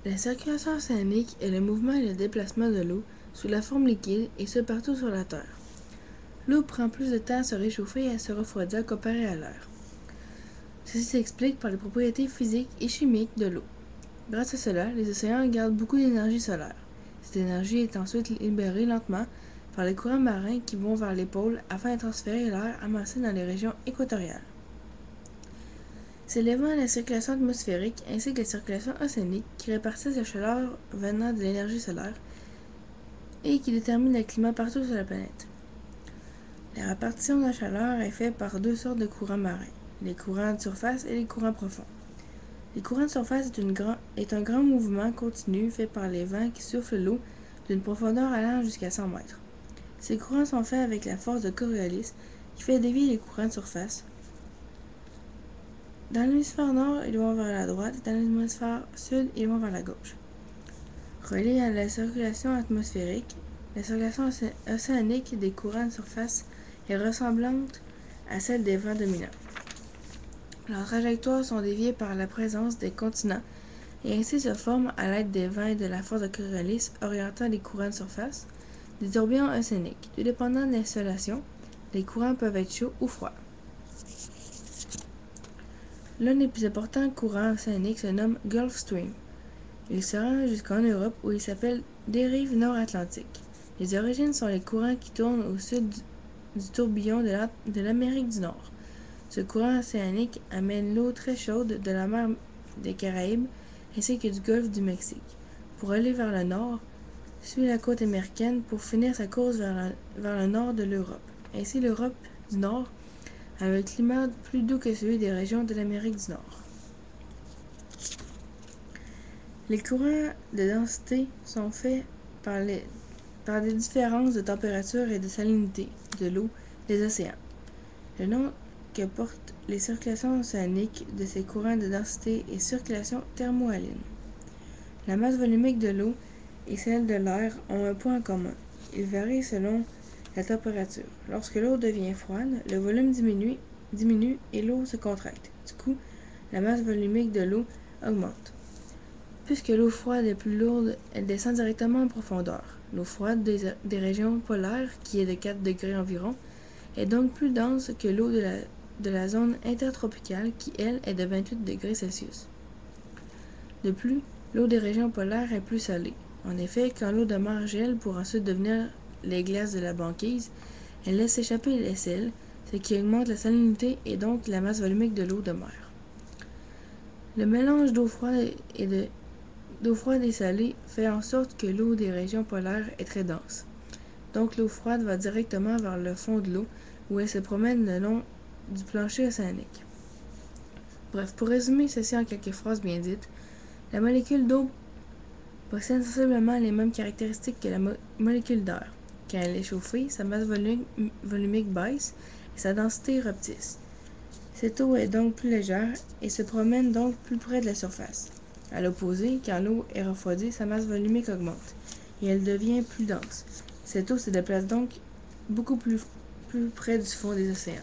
La circulation océanique est le mouvement et le déplacement de l'eau sous la forme liquide et ce partout sur la Terre. L'eau prend plus de temps à se réchauffer et à se refroidir comparé à l'air. Ceci s'explique par les propriétés physiques et chimiques de l'eau. Grâce à cela, les océans gardent beaucoup d'énergie solaire. Cette énergie est ensuite libérée lentement par les courants marins qui vont vers les pôles afin de transférer l'air amassé dans les régions équatoriales. C'est l'élément de la circulation atmosphérique ainsi que la circulation océanique qui répartissent la chaleur venant de l'énergie solaire et qui déterminent le climat partout sur la planète. La répartition de la chaleur est faite par deux sortes de courants marins, les courants de surface et les courants profonds. Les courants de surface est un grand mouvement continu fait par les vents qui soufflent l'eau d'une profondeur allant jusqu'à 100 mètres. Ces courants sont faits avec la force de Coriolis qui fait dévier les courants de surface. Dans l'hémisphère nord, ils vont vers la droite, et dans l'hémisphère sud, ils vont vers la gauche. Reliée à la circulation atmosphérique, la circulation océanique des courants de surface est ressemblante à celle des vents dominants. Leurs trajectoires sont déviées par la présence des continents et ainsi se forment à l'aide des vents et de la force de Coriolis orientant les courants de surface des tourbillons océaniques. Tout dépendant de l'insolation, les courants peuvent être chauds ou froids. L'un des plus importants courants océaniques se nomme Gulf Stream. Il se rend jusqu'en Europe où il s'appelle dérive nord-atlantique. Les origines sont les courants qui tournent au sud du tourbillon de l'Amérique du Nord. Ce courant océanique amène l'eau très chaude de la mer des Caraïbes ainsi que du golfe du Mexique pour aller vers le nord, suit la côte américaine pour finir sa course vers le nord de l'Europe. Ainsi, l'Europe du Nord a un climat plus doux que celui des régions de l'Amérique du Nord. Les courants de densité sont faits par des différences de température et de salinité de l'eau des océans. Le nom que portent les circulations océaniques de ces courants de densité est circulation thermohaline. La masse volumique de l'eau et celle de l'air ont un point en commun. Ils varient selon la température. Lorsque l'eau devient froide, le volume diminue et l'eau se contracte. Du coup, la masse volumique de l'eau augmente. Puisque l'eau froide est plus lourde, elle descend directement en profondeur. L'eau froide des régions polaires, qui est de 4 degrés environ, est donc plus dense que l'eau de la zone intertropicale, qui elle est de 28 degrés Celsius. De plus, l'eau des régions polaires est plus salée. En effet, quand l'eau de mer gèle pour ensuite devenir les glaces de la banquise, elle laisse s'échapper les sels, ce qui augmente la salinité et donc la masse volumique de l'eau de mer. Le mélange d'eau froide et salée fait en sorte que l'eau des régions polaires est très dense. Donc l'eau froide va directement vers le fond de l'eau où elle se promène le long du plancher océanique. Bref, pour résumer ceci en quelques phrases bien dites, la molécule d'eau possède sensiblement les mêmes caractéristiques que la molécule d'air. Quand elle est chauffée, sa masse volumique baisse et sa densité rapetisse. Cette eau est donc plus légère et se promène donc plus près de la surface. À l'opposé, quand l'eau est refroidie, sa masse volumique augmente et elle devient plus dense. Cette eau se déplace donc beaucoup plus près du fond des océans.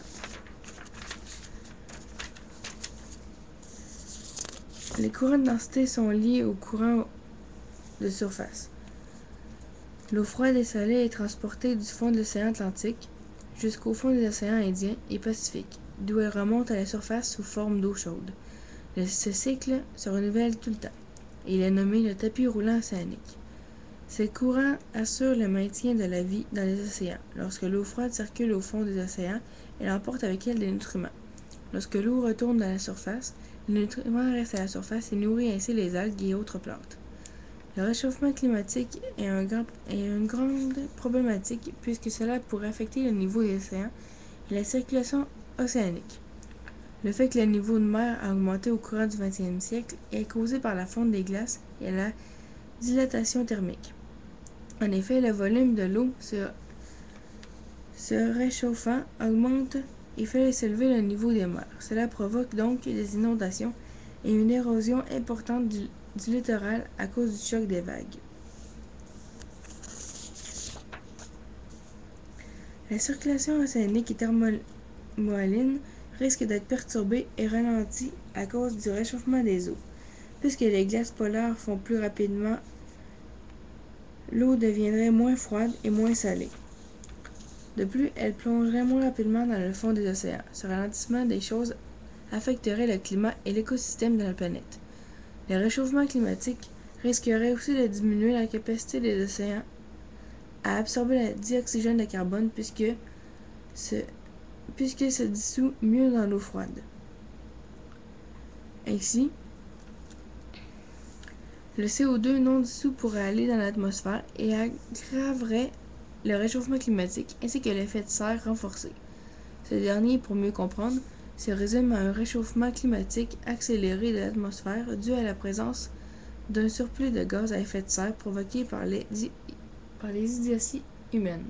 Les courants de densité sont liés aux courants de surface. L'eau froide et salée est transportée du fond de l'océan Atlantique jusqu'au fond des océans Indien et Pacifique, d'où elle remonte à la surface sous forme d'eau chaude. Ce cycle se renouvelle tout le temps, et il est nommé le tapis roulant océanique. Ces courants assurent le maintien de la vie dans les océans. Lorsque l'eau froide circule au fond des océans, elle emporte avec elle des nutriments. Lorsque l'eau retourne à la surface, les nutriments restent à la surface et nourrit ainsi les algues et autres plantes. Le réchauffement climatique est une grande problématique puisque cela pourrait affecter le niveau des océans et la circulation océanique. Le fait que le niveau de mer a augmenté au cours du XXe siècle est causé par la fonte des glaces et la dilatation thermique. En effet, le volume de l'eau se réchauffant augmente et fait s'élever le niveau des mers. Cela provoque donc des inondations et une érosion importante du littoral à cause du choc des vagues. La circulation océanique et thermohaline risque d'être perturbée et ralentie à cause du réchauffement des eaux. Puisque les glaces polaires font plus rapidement, l'eau deviendrait moins froide et moins salée. De plus, elle plongerait moins rapidement dans le fond des océans. Ce ralentissement des choses affecterait le climat et l'écosystème de la planète. Le réchauffement climatique risquerait aussi de diminuer la capacité des océans à absorber le dioxygène de carbone puisque se dissout mieux dans l'eau froide. Ainsi, le CO2 non dissous pourrait aller dans l'atmosphère et aggraverait le réchauffement climatique ainsi que l'effet de serre renforcé. Ce dernier, pour mieux comprendre, se résume à un réchauffement climatique accéléré de l'atmosphère dû à la présence d'un surplus de gaz à effet de serre provoqué par les idioties humaines.